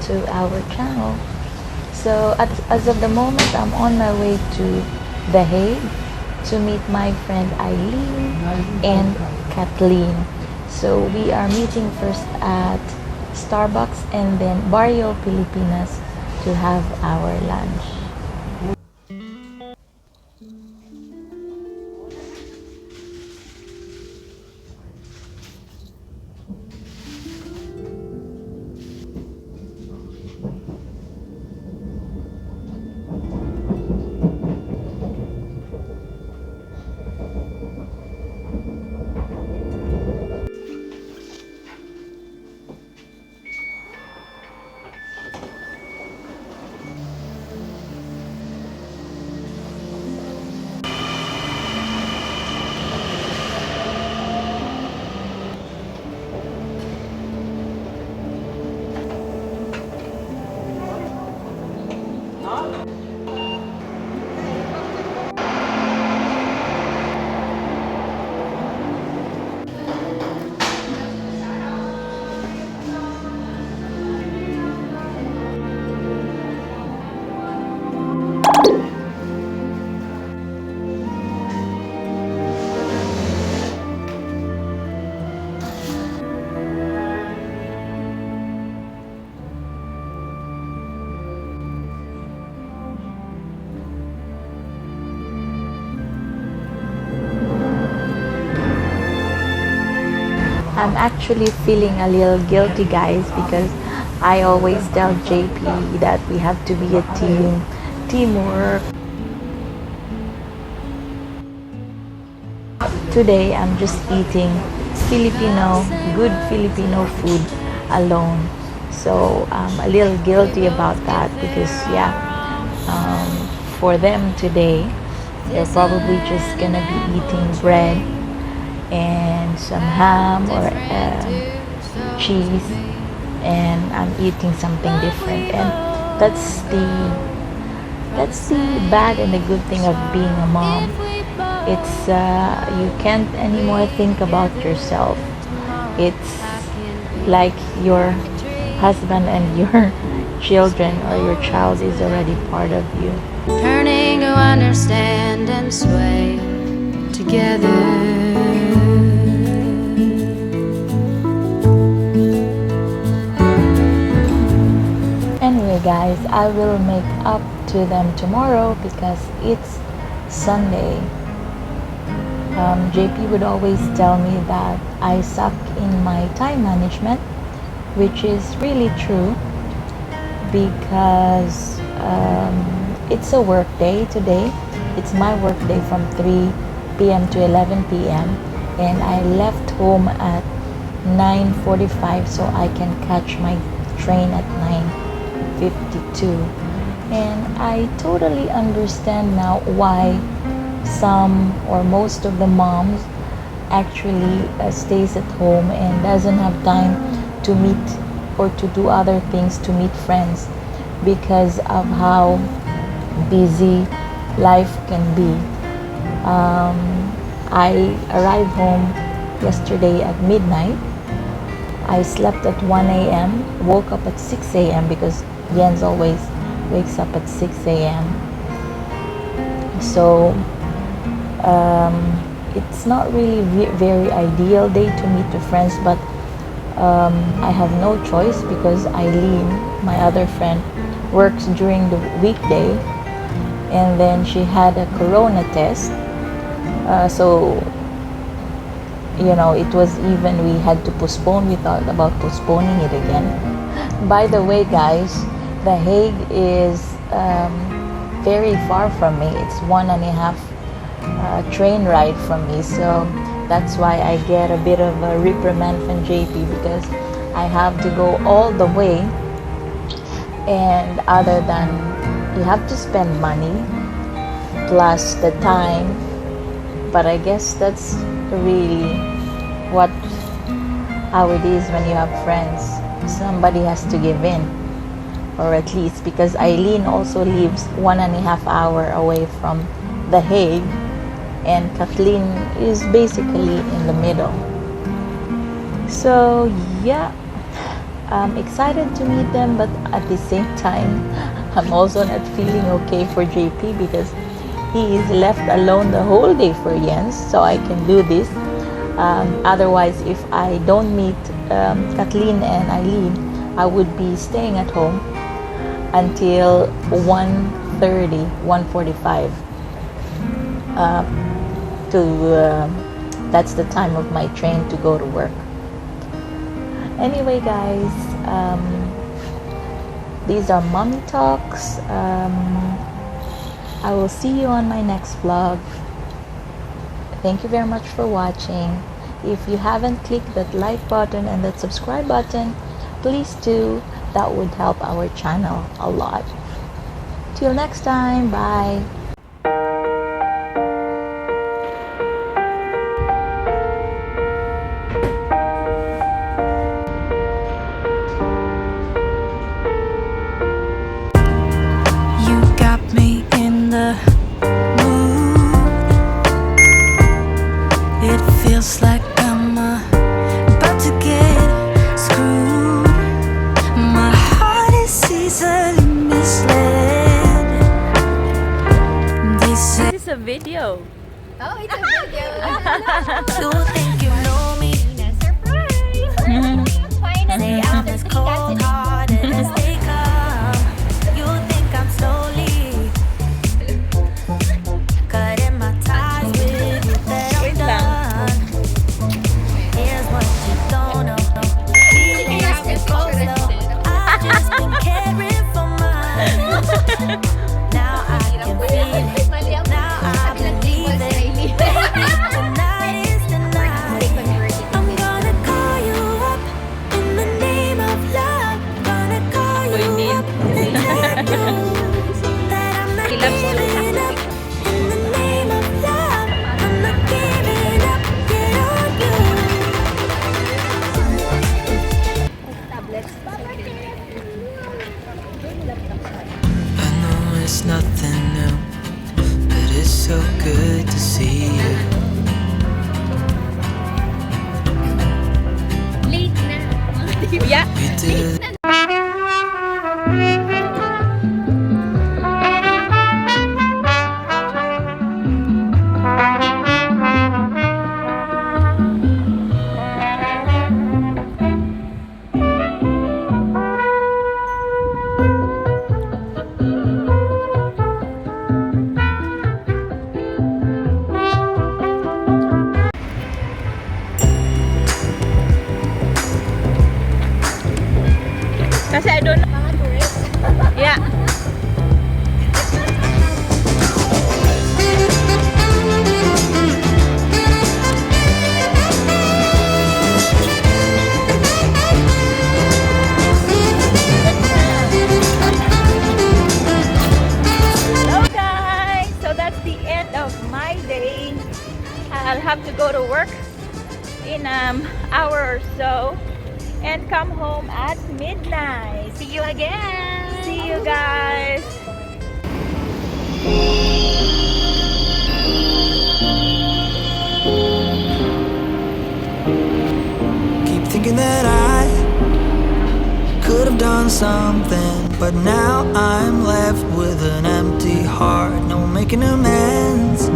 to our channel. So as of the moment, I'm on my way to The Hague to meet my friend Eileen and Kathleen. So we are meeting first at Starbucks and then Baryo Pilipinas to have our lunch. I'm actually feeling a little guilty, guys, because I always tell JP that we have to be a teamwork. Today, I'm just eating good Filipino food alone. So I'm a little guilty about that because, for them today, they're probably just gonna be eating bread and some ham or cheese, and I'm eating something different. And that's the bad and the good thing of being a mom. It's you can't anymore think about yourself. It's like your husband and your children or your child is already part of you. Turning to understand and sway together. Anyway, guys, I will make up to them tomorrow because it's Sunday. JP would always tell me that I suck in my time management, which is really true because it's a work day today. It's my work day from 3 p.m. to 11 p.m. and I left home at 9:45 so I can catch my train at 9:52. And I totally understand now why some or most of the moms actually stays at home and doesn't have time to meet or to do other things, to meet friends, because of how busy life can be. I arrived home yesterday at midnight. I slept at 1 a.m., woke up at 6 a.m. because Jens always wakes up at 6 a.m. So it's not really very ideal day to meet the friends, but I have no choice because Eileen, my other friend, works during the weekday, and then she had a corona test. So it was even, we had to postpone. We thought about postponing it again. By the way, guys, The Hague is very far from me. It's 1.5 train ride from me, so that's why I get a bit of a reprimand from JP, because I have to go all the way, and other than you have to spend money plus the time, but I guess that's really how it is when you have friends. Somebody has to give in, or at least, because Eileen also lives 1.5 hour away from The Hague, and Kathleen is basically in the middle. So yeah, I'm excited to meet them, but at the same time I'm also not feeling okay for JP, because he is left alone the whole day for Jens, so I can do this. Otherwise, if I don't meet Kathleen and Eileen, I would be staying at home until 1:45. That's the time of my train to go to work. Anyway, guys, these are mommy talks. I will see you on my next vlog. Thank you very much for watching. If you haven't clicked that like button and that subscribe button, please do. That would help our channel a lot. Till next time, bye. You got me in the mood. It feels like I'm about to get screwed. My heart is easily misled. This is a video. Oh, it's a video. You think you know me? Surprise! Finally, I'm after as 3 cold hearted as they come. You think I'm slowly cutting my ties with you, that I'm done. Here's what you don't know. Feelings can go slow. I've just been caring for mine. Now I can feel it. Now I believe it. Baby, tonight is the night. I'm gonna call you up in the name of love. Gonna call you up and let you know that I'm not giving up. In the name of love, I'm not giving up. Get on you. I know it's nothing new, but it's so good to see you. Late na. We do Kasi I don't know. Mga tourists. Yeah. Hello guys! So that's the end of my day. I'll have to go to work hour or so and come home at midnight. See you again. See you guys. Keep thinking that I could have done something, but now I'm left with an empty heart. No making amends,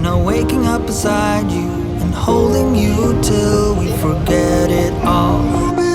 no waking up beside you and holding you till we forget it all.